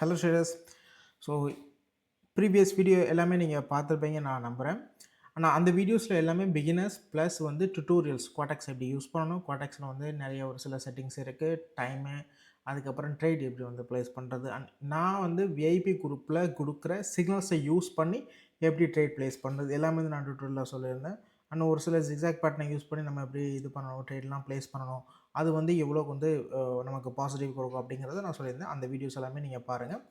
Hello shaders. So previous video எல்லாமே நீங்கள் பார்த்துருப்பீங்க நான் நம்புகிறேன். ஆனால் அந்த வீடியோஸில் எல்லாமே பிகினர்ஸ் ப்ளஸ் வந்து டுட்டோரியல்ஸ் குவாடெக்ஸ் எப்படி யூஸ் பண்ணணும், குவாடெக்ஸில் வந்து நிறைய ஒரு சில செட்டிங்ஸ் இருக்குது, டைமு, அதுக்கப்புறம் ட்ரேட் எப்படி வந்து ப்ளேஸ் பண்ணுறது, அண்ட் நான் வந்து விஐபி குரூப்பில் கொடுக்குற சிக்னல்ஸை யூஸ் பண்ணி எப்படி ட்ரேட் ப்ளேஸ் பண்ணுறது எல்லாமே வந்து நான் டுட்டோரியலில் சொல்லியிருந்தேன். அண்ட் ஒரு சில ஜிக்ஸாக் பேட்டர்னை யூஸ் பண்ணி நம்ம எப்படி இது பண்ணணும், ட்ரேட்லாம் ப்ளேஸ் பண்ணணும், அது வந்து எவ்வளோக்கு வந்து நமக்கு பாசிட்டிவ் கொடுக்கும் அப்படிங்கிறத நான் சொல்லியிருந்தேன். அந்த வீடியோஸ் எல்லாமே நீங்கள் பாருங்கள்.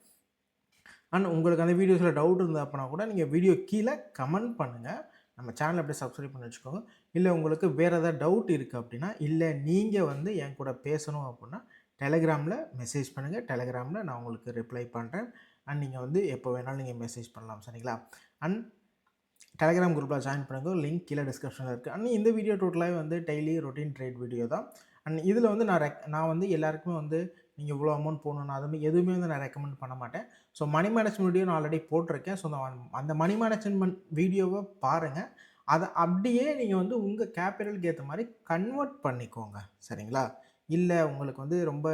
அண்ட் உங்களுக்கு அந்த வீடியோஸில் டவுட் இருந்தால் அப்படின்னா கூட நீங்கள் வீடியோ கீழே கமெண்ட் பண்ணுங்கள். நம்ம சேனலை அப்படியே சப்ஸ்கிரைப் பண்ணி வச்சுக்கோங்க. இல்லை உங்களுக்கு வேறு ஏதாவது டவுட் இருக்குது அப்படின்னா, இல்லை நீங்கள் வந்து என் கூட பேசணும் அப்படின்னா டெலகிராமில் மெசேஜ் பண்ணுங்கள். டெலகிராமில் நான் உங்களுக்கு ரிப்ளை பண்ணுறேன். அண்ட் நீங்கள் வந்து எப்போ வேணாலும் நீங்கள் மெசேஜ் பண்ணலாம், சரிங்களா? அண்ட் டெலகிராம் குரூப்பில் ஜாயின் பண்ணுங்க. லிங்க் கீழே டிஸ்கிரிப்ஷனில் இருக்குது. அண்ட் இந்த வீடியோ டோட்டலாகவே வந்து டெய்லி ரொட்டீன் ட்ரேட் வீடியோ தான். அண்ட் இதில் வந்து நான் வந்து எல்லாருக்குமே வந்து நீங்கள் இவ்வளோ அமௌண்ட் போடணும் அதுமாதிரி எதுவுமே வந்து நான் ரெக்கமெண்ட் பண்ண மாட்டேன். ஸோ மணி மேனேஜ்மெண்ட் வீடியோ நான் ஆல்ரெடி போட்டிருக்கேன். ஸோ அந்த மணி மேனேஜ்மெண்ட் வீடியோவை பாருங்கள். அதை அப்படியே நீங்கள் வந்து உங்கள் கேபிட்டலுக்கு ஏற்ற மாதிரி கன்வெர்ட் பண்ணிக்கோங்க, சரிங்களா? இல்லை உங்களுக்கு வந்து ரொம்ப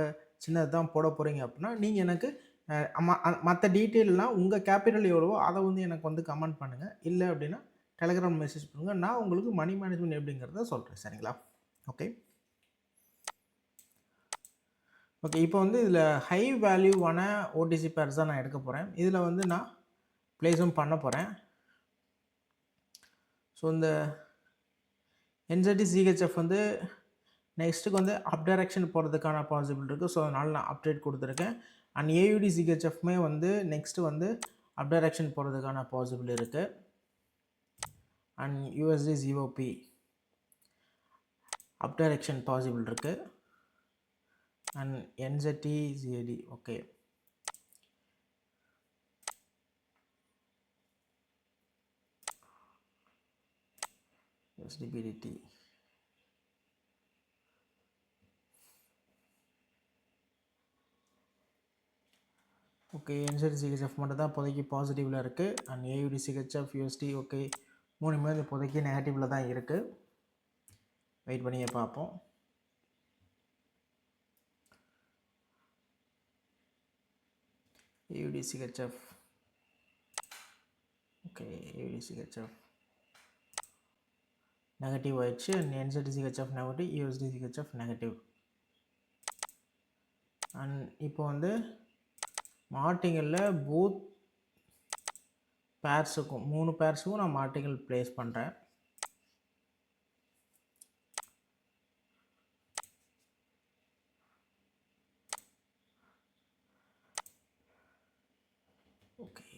சின்னது தான் போட போகிறீங்க அப்படின்னா நீங்கள் எனக்கு மற்ற டீட்டெயிலெலாம் உங்கள் கேபிட்டல் எவ்வளவோ அதை வந்து எனக்கு வந்து கமெண்ட் பண்ணுங்கள். இல்லை அப்படின்னா டெலகிராம் மெசேஜ் பண்ணுங்கள். நான் உங்களுக்கு மணி மேனேஜ்மெண்ட் எப்படிங்கிறத சொல்கிறேன், சரிங்களா? ஓகே ஓகே இப்போ வந்து இதில் ஹை வேல்யூவான ஓடிசி பேர்ஸ் தான் நான் எடுக்க போகிறேன். இதில் வந்து நான் ப்ளேஸும் பண்ண போகிறேன். ஸோ இந்த என்செட்டி சிஹெச்எஃப் வந்து நெக்ஸ்ட்டுக்கு வந்து அப் டைரக்ஷன் போகிறதுக்கான பாசிபிள் இருக்குது. ஸோ அதனால் நான் அப்டேட் கொடுத்துருக்கேன். அண்ட் ஏயுடி சிஹெச்எஃப்மே வந்து நெக்ஸ்ட்டு வந்து அப் டைரக்ஷன் போகிறதுக்கான பாசிபிள் இருக்குது. And USD GOP up direction possible இருக்குது. And NZD GAD okay. USDBDT okay. NZD CHF மட்டும் தான் இப்போதைக்கு பாசிட்டிவில் இருக்குது. And AUD CHF USD okay மூணுமே இப்போதைக்கு நெகட்டிவில் தான் இருக்குது. வெயிட் பண்ணியே பார்ப்போம். AUD CHF okay. AUD CHF negative ஆயிடுச்சு. And NZD CHF negative, USD CHF negative. And இப்போ வந்து மார்டிங்கலில் போத் பேர்ஸுக்கும் 3 பேர்ஸுக்கும் நான் மார்டிங்கல் ப்ளேஸ் பண்ணுறேன். Okay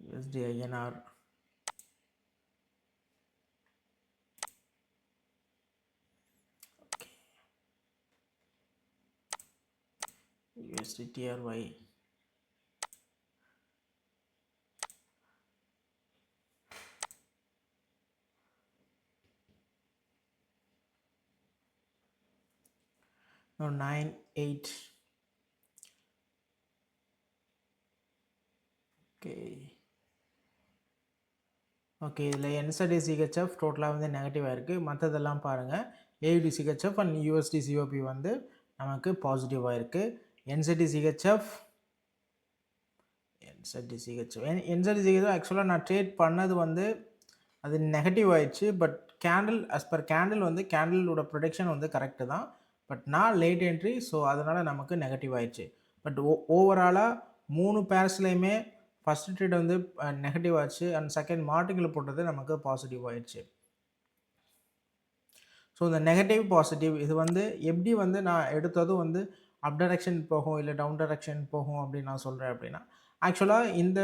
USD INR okay. USD TRY no 9.8 okay okay. இதில் என்செட்டி சிஹெச்எஃப் டோட்டலாக வந்து நெகட்டிவாக இருக்குது. மற்றதெல்லாம் பாருங்கள். AUD CHF and USD COP வந்து நமக்கு பாசிட்டிவாக இருக்குது. என்செட்டி சிஹெச்எஃப் ஆக்சுவலாக நான் ட்ரேட் பண்ணது வந்து அது நெகட்டிவ் ஆயிடுச்சு. But candle as per candle வந்து கேண்டிலோட ப்ரொடக்ஷன் வந்து கரெக்டு தான். பட் நான் லேட் என்ட்ரி, ஸோ அதனால் நமக்கு நெகட்டிவ் ஆயிடுச்சு. பட் ஓவராலாக 3 பேர்ஸ்லேயுமே ஃபஸ்ட் ட்ரேட் வந்து நெகட்டிவ் ஆச்சு. அண்ட் செகண்ட் மார்டிங்கில் போட்டது நமக்கு பாசிட்டிவ் ஆயிடுச்சு. ஸோ இந்த நெகட்டிவ் பாசிட்டிவ் இது வந்து எப்படி வந்து நான் எடுத்ததும் வந்து அப் டைரக்ஷன் போகும் இல்லை டவுன் டைரக்ஷன் போகும் அப்படின்னு நான் சொல்கிறேன் அப்படின்னா, ஆக்சுவலாக இந்த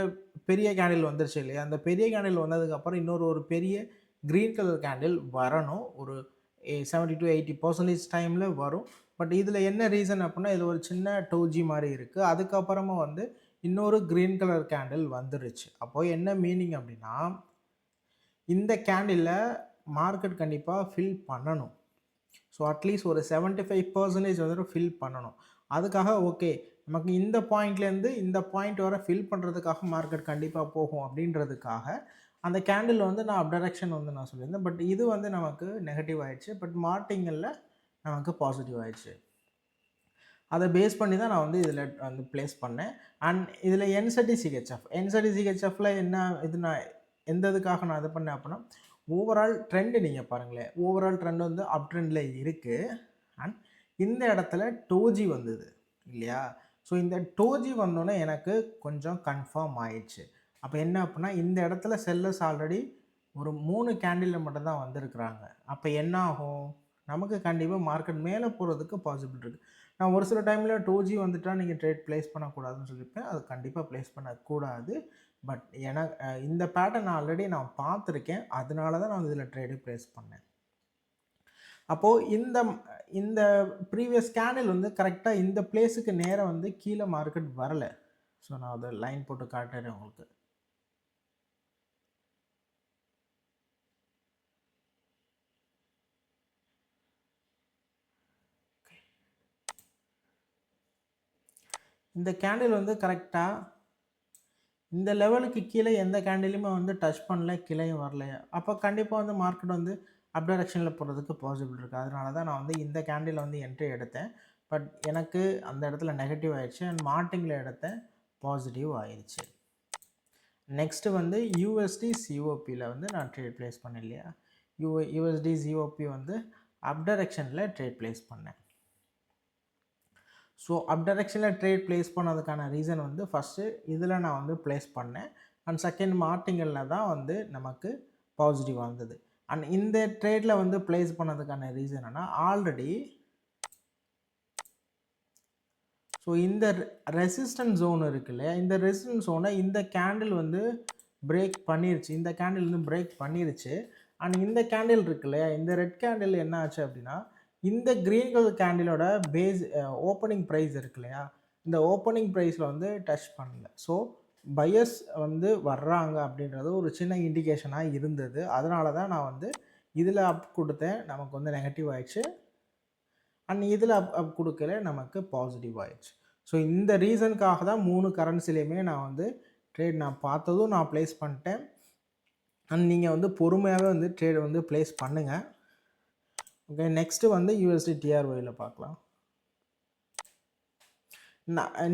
பெரிய கேண்டில் வந்துருச்சு இல்லையா, அந்த பெரிய கேண்டில் வந்ததுக்கப்புறம் ஒரு பெரிய க்ரீன் கலர் கேண்டில் வரணும். ஒரு 70 to 80% டைமில் வரும். பட் இதில் என்ன ரீசன் அப்படின்னா, இது ஒரு சின்ன டோஜி மாதிரி இருக்குது. அதுக்கப்புறமா வந்து இன்னொரு க்ரீன் கலர் கேண்டில் வந்துருச்சு. அப்போது என்ன மீனிங் அப்படின்னா, இந்த கேண்டிலில் மார்க்கெட் கண்டிப்பாக ஃபில் பண்ணணும். ஸோ அட்லீஸ்ட் ஒரு 75% வந்துட்டு ஃபில் பண்ணணும். அதுக்காக ஓகே நமக்கு இந்த பாயிண்ட்லேருந்து இந்த பாயிண்ட் வர ஃபில் பண்ணுறதுக்காக மார்க்கெட் கண்டிப்பாக போகும் அப்படின்றதுக்காக அந்த கேண்டில் வந்து நான் அப் டைரக்ஷன் வந்து நான் சொல்லியிருந்தேன். பட் இது வந்து நமக்கு நெகட்டிவ் ஆயிடுச்சு. பட் மார்ட்டிங்கில் நமக்கு பாசிட்டிவ் ஆயிடுச்சு. அதை பேஸ் பண்ணி தான் நான் வந்து இதில் வந்து ப்ளேஸ் பண்ணேன். அண்ட் இதில் என்சடிசிஹெச்எஃப் என்சடிசிஹெச்எஃப்ல என்ன இது நான் எந்த இதுக்காக நான் இது பண்ணேன் அப்படின்னா, ஓவரால் ட்ரெண்டு நீங்கள் பாருங்களேன், ஓவரால் ட்ரெண்ட் வந்து அப் ட்ரெண்டில் இருக்குது. அண்ட் இந்த இடத்துல டோஜி வந்தது இல்லையா? ஸோ இந்த டோஜி வந்தோன்னே எனக்கு கொஞ்சம் கன்ஃபார்ம் ஆயிடுச்சு. அப்போ என்ன அப்படின்னா, இந்த இடத்துல செல்லர்ஸ் ஆல்ரெடி ஒரு 3 கேண்டிலில் மட்டும்தான் வந்திருக்கிறாங்க. அப்போ என்ன ஆகும், நமக்கு கண்டிப்பாக மார்க்கெட் மேலே போகிறதுக்கு பாசிபிள் இருக்குது. நான் ஒரு சில டைமில் டோஜி வந்துட்டால் நீங்கள் ட்ரேட் ப்ளேஸ் பண்ணக்கூடாதுன்னு சொல்லியிருப்பேன். அது கண்டிப்பாக ப்ளேஸ் பண்ணக்கூடாது. பட் இந்த பேட்டர்ன் ஆல்ரெடி நான் பார்த்துருக்கேன். அதனால தான் நான் இதில் ட்ரேடு ப்ளேஸ் பண்ணேன். அப்போது இந்த ப்ரீவியஸ் கேண்டில் வந்து கரெக்டாக இந்த பிளேஸுக்கு நேராக வந்து கீழே மார்க்கெட் வரலை. ஸோ நான் அதை லைன் போட்டு காட்டுறேன் உங்களுக்கு. இந்த கேண்டில் வந்து கரெக்டாக இந்த லெவலுக்கு கீழே எந்த கேண்டிலுமே வந்து டச் பண்ணல, கீழேயும் வரல. அப்போ கண்டிப்பாக வந்து மார்க்கெட் வந்து அப் டைரக்ஷனில் போகிறதுக்கு பாசிபிள் இருக்குது. அதனால தான் நான் வந்து இந்த கேண்டில் வந்து என்ட்ரி எடுத்தேன். பட் எனக்கு அந்த இடத்துல நெகட்டிவ் ஆயிடுச்சு. அண்ட் மார்ட்டிங்கில் எடுத்தேன், பாசிட்டிவ் ஆயிடுச்சு. நெக்ஸ்ட்டு வந்து யூஎஸ்டி சிஓபியில் வந்து நான் ட்ரேட் ப்ளேஸ் பண்ணேன் இல்லையா? யூஎஸ்டி சிஓபி வந்து அப் டைரக்ஷனில் ட்ரேட் ப்ளேஸ் பண்ணேன். ஸோ அப் டைரக்ஷனில் ட்ரேட் ப்ளேஸ் பண்ணதுக்கான ரீசன் வந்து ஃபஸ்ட்டு இதில் நான் வந்து ப்ளேஸ் பண்ணேன். அண்ட் செகண்ட் மார்ட்டிங்கில் தான் வந்து நமக்கு பாசிட்டிவ் வந்தது. அண்ட் இந்த ட்ரேடில் வந்து ப்ளேஸ் பண்ணதுக்கான ரீசன் என்னென்னா, ஆல்ரெடி ஸோ இந்த ரெசிஸ்டன்ஸ் ஜோன் இருக்கு இல்லையா, இந்த ரெசிஸ்டன்ஸ் ஜோனை இந்த கேண்டில் வந்து பிரேக் பண்ணிருச்சு. இந்த கேண்டில் வந்து பிரேக் பண்ணிருச்சு. அண்ட் இந்த கேண்டில் இருக்கு இல்லையா, இந்த ரெட் கேண்டில் என்ன ஆச்சு அப்படின்னா, இந்த க்ரீன் கலர் கேண்டிலோட பேஸ் ஓப்பனிங் ப்ரைஸ் இருக்கு இல்லையா, இந்த ஓப்பனிங் ப்ரைஸில் வந்து டச் பண்ணல. ஸோ பையர்ஸ் வந்து வர்றாங்க அப்படின்றது ஒரு சின்ன இண்டிகேஷனாக இருந்தது. அதனால தான் நான் வந்து இதில் அப் கொடுத்தேன், நமக்கு வந்து நெகட்டிவ் ஆயிடுச்சு. அண்ட் இதில் அப் கொடுக்கல, நமக்கு பாசிட்டிவ் ஆயிடுச்சு. ஸோ இந்த ரீசனுக்காக தான் 3 கரன்சிலையுமே நான் வந்து ட்ரேட் நான் பார்த்ததும் நான் ப்ளேஸ் பண்ணிட்டேன். அண்ட் நீங்கள் வந்து பொறுமையாகவே வந்து ட்ரேட் வந்து ப்ளேஸ் பண்ணுங்கள். ஓகே, நெக்ஸ்ட்டு வந்து யூஎஸ்டி டிஆர்ஒயில் பார்க்கலாம்.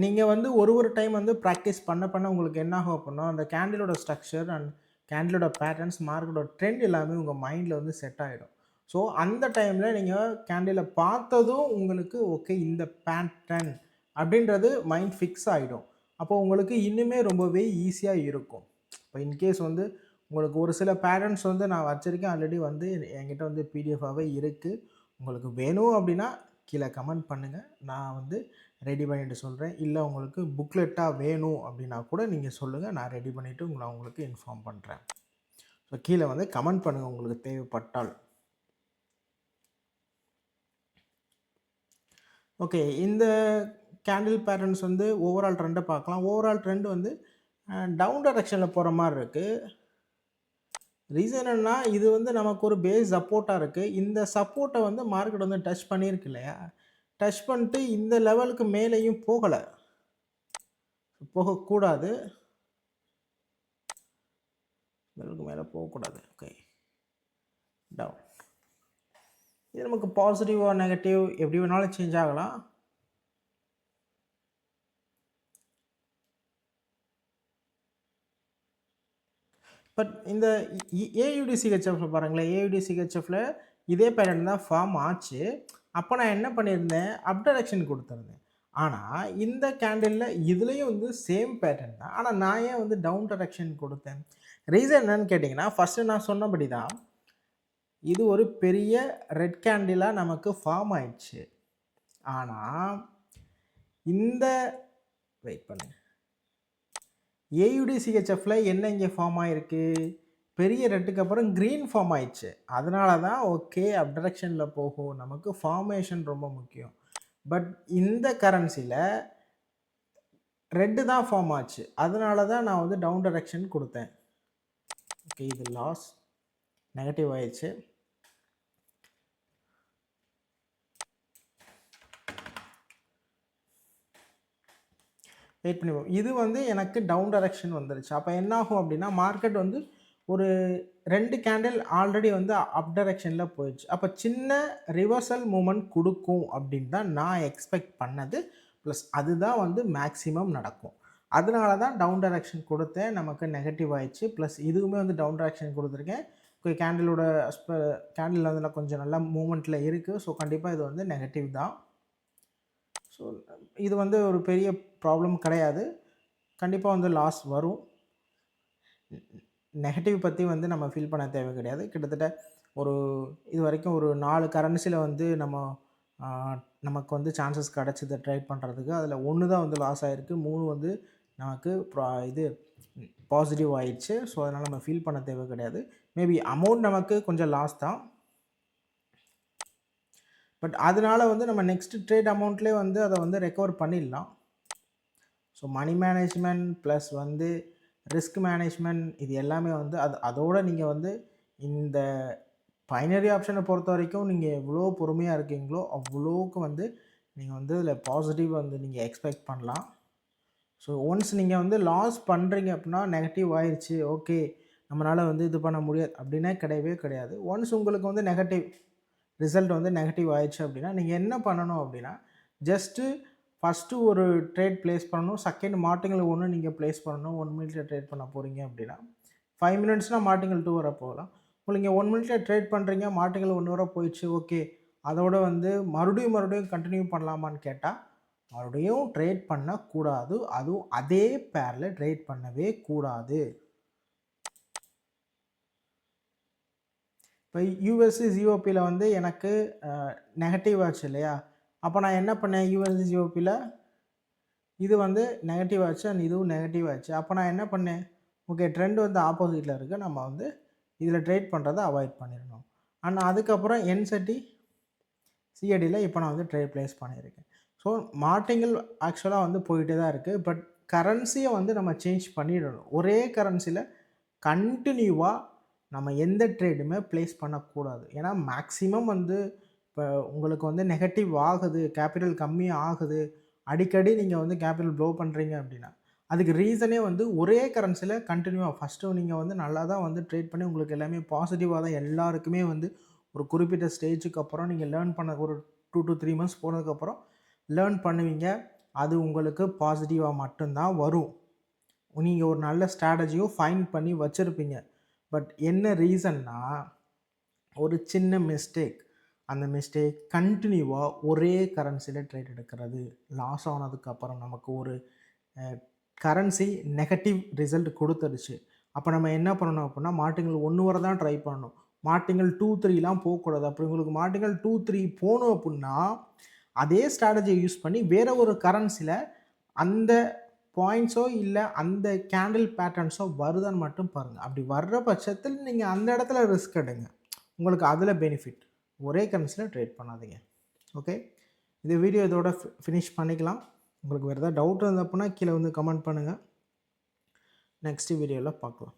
நீங்கள் வந்து ஒரு டைம் வந்து ப்ராக்டிஸ் பண்ண உங்களுக்கு என்ன ஆகும் அப்படின்னா, அந்த கேண்டிலோட ஸ்ட்ரக்சர் அண்ட் கேண்டிலோட பேட்டர்ன்ஸ், மார்க்கெட்டோட ட்ரெண்ட் எல்லாமே உங்கள் மைண்டில் வந்து செட் ஆகிடும். ஸோ அந்த டைமில் நீங்கள் கேண்டிலை பார்த்ததும் உங்களுக்கு ஓகே இந்த பேட்டர்ன் அப்படின்றது மைண்ட் ஃபிக்ஸ் ஆகிடும். அப்போ உங்களுக்கு இன்னுமே ரொம்பவே ஈஸியாக இருக்கும். இப்போ இன்கேஸ் வந்து உங்களுக்கு ஒரு சில பேட்டர்ன்ஸ் வந்து நான் வச்சுருக்கேன், ஆல்ரெடி வந்து என்கிட்ட வந்து பிடிஎஃபாகவே இருக்குது. உங்களுக்கு வேணும் அப்படின்னா கீழே கமெண்ட் பண்ணுங்கள், நான் வந்து ரெடி பண்ணிவிட்டு சொல்கிறேன். இல்லை உங்களுக்கு புக்லெட்டாக வேணும் அப்படின்னா கூட நீங்கள் சொல்லுங்கள், நான் ரெடி பண்ணிவிட்டு நான் உங்களுக்கு இன்ஃபார்ம் பண்ணுறேன். ஸோ கீழே வந்து கமெண்ட் பண்ணுங்கள் உங்களுக்கு தேவைப்பட்டால். ஓகே, இந்த கேண்டில் பேட்டர்ன்ஸ் வந்து ஓவரால் ட்ரெண்டை பார்க்கலாம். ஓவரால் ட்ரெண்ட் வந்து டவுன் டைரக்ஷனில் போகிற மாதிரி இருக்குது. ரீசன் என்னன்னா, இது வந்து நமக்கு ஒரு பேஸ் சப்போர்ட்டாக இருக்குது. இந்த சப்போர்ட்டை வந்து மார்க்கெட் வந்து டச் பண்ணியிருக்கு இல்லையா, டச் பண்ணிட்டு இந்த லெவலுக்கு மேலேயும் போகலை, போகக்கூடாது, லெவலுக்கு மேலே போகக்கூடாது. Okay, down. இது நமக்கு பாசிட்டிவாக நெகட்டிவ் எப்படி வேணாலும் சேஞ்ச் ஆகலாம். பட் இந்த ஏயுடிசிஹெச்எஃப்ல பாருங்களேன், ஏயுடிசிஹெச்எஃப்ல இதே பேட்டர்ன் தான் ஃபார்ம் ஆச்சு. அப்போ நான் என்ன பண்ணியிருந்தேன், அப் டைரக்ஷன் கொடுத்துருந்தேன். ஆனால் இந்த கேண்டிலில் இதுலேயும் வந்து சேம் பேட்டர்ன் தான். ஆனால் நான் ஏன் வந்து டவுன் டைரக்ஷன் கொடுத்தேன்? ரீசன் என்னன்னு கேட்டிங்கன்னா, ஃபஸ்ட்டு நான் சொன்னபடி தான் இது ஒரு பெரிய ரெட் கேண்டிலாக நமக்கு ஃபார்ம் ஆயிடுச்சு. ஆனால் இந்த வெயிட் பண்ணுங்க, ஏயுடிசிஹெச்எஃப்ல என்ன இங்கே ஃபார்ம் ஆகிருக்கு, பெரிய ரெட்டுக்கு அப்புறம் க்ரீன் ஃபார்ம் ஆயிடுச்சு. அதனால தான் ஓகே அப் டைரக்ஷனில் போகும், நமக்கு ஃபார்மேஷன் ரொம்ப முக்கியம். பட் இந்த கரன்சியில் ரெட்டு தான் ஃபார்ம் ஆச்சு. அதனால தான் நான் வந்து டவுன் டைரக்ஷன் கொடுத்தேன். ஓகே, இது லாஸ், நெகட்டிவ் ஆயிடுச்சு. வெயிட் பண்ணிப்போம். இது வந்து எனக்கு டவுன் டைரக்ஷன் வந்துருச்சு. அப்போ என்ன ஆகும் அப்படின்னா, மார்க்கெட் வந்து ஒரு 2 கேண்டில் ஆல்ரெடி வந்து அப் டைரக்ஷனில் போயிடுச்சு. அப்போ சின்ன ரிவர்சல் மூமெண்ட் கொடுக்கும் அப்படின்னு தான் நான் எக்ஸ்பெக்ட் பண்ணது. ப்ளஸ் அதுதான் வந்து மேக்ஸிமம் நடக்கும். அதனால தான் டவுன் டைரக்ஷன் கொடுத்தேன். நமக்கு நெகட்டிவ் ஆயிடுச்சு. ப்ளஸ் இதுவுமே வந்து டவுன் டைரக்ஷன் கொடுத்துருக்கேன். கேண்டிலோட கேண்டில் வந்து கொஞ்சம் நல்லா மூமெண்ட்டில் இருக்குது. ஸோ கண்டிப்பாக இது வந்து நெகட்டிவ் தான். ஸோ இது வந்து ஒரு பெரிய ப்ராப்ளம் கிடையாது. கண்டிப்பாக வந்து லாஸ் வரும். நெகட்டிவ் பற்றி வந்து நம்ம ஃபீல் பண்ண தேவை கிடையாது. கிட்டத்தட்ட ஒரு இது வரைக்கும் ஒரு 4 கரன்சியில் வந்து நமக்கு வந்து சான்சஸ் கிடச்சிது ட்ரேட் பண்ணுறதுக்கு. அதில் 1 தான் வந்து லாஸ் ஆகிருக்கு. 3 வந்து நமக்கு இது பாசிட்டிவ் ஆயிடுச்சு. ஸோ அதனால் நம்ம ஃபீல் பண்ண தேவை கிடையாது. மேபி அமௌண்ட் நமக்கு கொஞ்சம் லாஸ் தான். பட் அதனால வந்து நம்ம நெக்ஸ்ட் ட்ரேட் அமௌண்ட்லேயே வந்து அதை வந்து ரெக்கவர் பண்ணிடலாம். ஸோ மணி மேனேஜ்மெண்ட் ப்ளஸ் வந்து ரிஸ்க் மேனேஜ்மெண்ட் இது எல்லாமே வந்து அதோடு நீங்கள் வந்து இந்த பைனரி ஆப்ஷனை பொறுத்த வரைக்கும் நீங்கள் எவ்வளோ பொறுமையாக இருக்கீங்களோ அவ்வளோக்கு வந்து நீங்கள் வந்து இதில் பாசிட்டிவ் வந்து நீங்கள் எக்ஸ்பெக்ட் பண்ணலாம். ஸோ ஒன்ஸ் நீங்கள் வந்து லாஸ் பண்ணுறீங்க அப்படின்னா நெகட்டிவ் ஆயிடுச்சு, ஓகே நம்மளால் வந்து இது பண்ண முடியாது அப்படின்னா கிடையவே கிடையாது. ஒன்ஸ் உங்களுக்கு வந்து நெகட்டிவ் ரிசல்ட் வந்து நெகட்டிவ் ஆயிடுச்சு அப்படின்னா நீங்கள் என்ன பண்ணணும் அப்படின்னா ஜஸ்ட்டு ஃபஸ்ட்டு ஒரு ட்ரேட் ப்ளேஸ் பண்ணணும். செகண்ட் மார்டிங்கல் 1 நீங்கள் ப்ளேஸ் பண்ணணும். 1 மினிட்ல ட்ரேட் பண்ண போகிறீங்க அப்படின்னா 5 மினிட்ஸ்னால் மார்டிங்கல் 2 வர போகலாம். நீங்கள் 1 மினிட்ல ட்ரேட் பண்ணுறீங்க, மார்டிங்கல் 1 வர போயிடுச்சு, ஓகே அதோட வந்து மறுபடியும் கண்டினியூ பண்ணலாமான்னு கேட்டால் மறுபடியும் ட்ரேட் பண்ணக்கூடாது. அதுவும் அதே பேரில் ட்ரேட் பண்ணவே கூடாது. இப்போ யூஎஸ்சி ஜிஓபியில் வந்து எனக்கு நெகட்டிவ் ஆச்சு இல்லையா? அப்போ நான் என்ன பண்ணேன், யூஎஸ்சி ஜிஓபியில் இது வந்து நெகட்டிவ் ஆச்சு அண்ட் இதுவும் நெகட்டிவ் ஆச்சு. அப்போ நான் என்ன பண்ணேன், ஓகே ட்ரெண்ட் வந்து ஆப்போசிட்டில் இருக்குது, நம்ம வந்து இதில் ட்ரேட் பண்ணுறதை அவாய்ட் பண்ணிடணும். அண்ட் அதுக்கப்புறம் என்செட்டி சிஏடியில் இப்போ நான் வந்து ட்ரேட் ப்ளேஸ் பண்ணியிருக்கேன். ஸோ மார்டிங்கல் ஆக்சுவலாக வந்து போயிட்டே தான் இருக்குது. பட் கரன்சியை வந்து நம்ம சேஞ்ச் பண்ணிடணும். ஒரே கரன்சியில் கண்டினியூவாக நம்ம எந்த ட்ரேடுமே ப்ளேஸ் பண்ணக்கூடாது. ஏன்னா மேக்ஸிமம் வந்து இப்போ உங்களுக்கு வந்து நெகட்டிவ் ஆகுது, கேபிட்டல் கம்மியாக ஆகுது, அடிக்கடி நீங்கள் வந்து கேபிட்டல் ப்ளோ பண்ணுறீங்க அப்படின்னா அதுக்கு ரீசனே வந்து ஒரே கரன்சியில் கண்டினியூவாக ஃபஸ்ட்டு நீங்கள் வந்து நல்லா தான் வந்து ட்ரேட் பண்ணி உங்களுக்கு எல்லாமே பாசிட்டிவாக தான் எல்லாருக்குமே வந்து ஒரு குறிப்பிட்ட ஸ்டேஜுக்கு அப்புறம் நீங்கள் லேர்ன் பண்ண ஒரு 2 to 3 months போனதுக்கப்புறம் லேர்ன் பண்ணுவீங்க. அது உங்களுக்கு பாசிட்டிவாக மட்டும்தான் வரும். நீங்கள் ஒரு நல்ல ஸ்ட்ராட்டஜியும் ஃபைண்ட் பண்ணி வச்சுருப்பீங்க. பட் என்ன ரீசன்னா ஒரு சின்ன மிஸ்டேக், அந்த மிஸ்டேக் கண்டினியூவாக ஒரே கரன்சியில் ட்ரேட் எடுக்கிறது. லாஸ் ஆனதுக்கப்புறம் நமக்கு ஒரு கரன்சி நெகட்டிவ் ரிசல்ட் கொடுத்துருச்சு. அப்போ நம்ம என்ன பண்ணணும் அப்படின்னா மார்டிங்கல் 1 வரை தான் ட்ரை பண்ணணும். மார்டிங்கல் 2, 3லாம் போகக்கூடாது. அப்படி உங்களுக்கு மார்டிங்கல் 2, 3 போகணும் அப்படின்னா அதே ஸ்ட்ராட்டஜியை யூஸ் பண்ணி வேறு ஒரு கரன்சியில் அந்த பாயிண்ட்ஸோ இல்லை அந்த கேண்டில் பேட்டர்ன்ஸோ வருதான்னு மட்டும் பாருங்கள். அப்படி வர்ற பட்சத்தில் நீங்கள் அந்த இடத்துல ரிஸ்க் எடுங்க, உங்களுக்கு அதில் பெனிஃபிட். ஒரே கரன்சியில் ட்ரேட் பண்ணாதீங்க. ஓகே, இந்த வீடியோ இதோட ஃபினிஷ் பண்ணிக்கலாம். உங்களுக்கு வேறு ஏதாவது டவுட் இருந்தது அப்படின்னா கீழே வந்து கமெண்ட் பண்ணுங்கள். நெக்ஸ்ட் வீடியோவில் பார்க்கலாம்.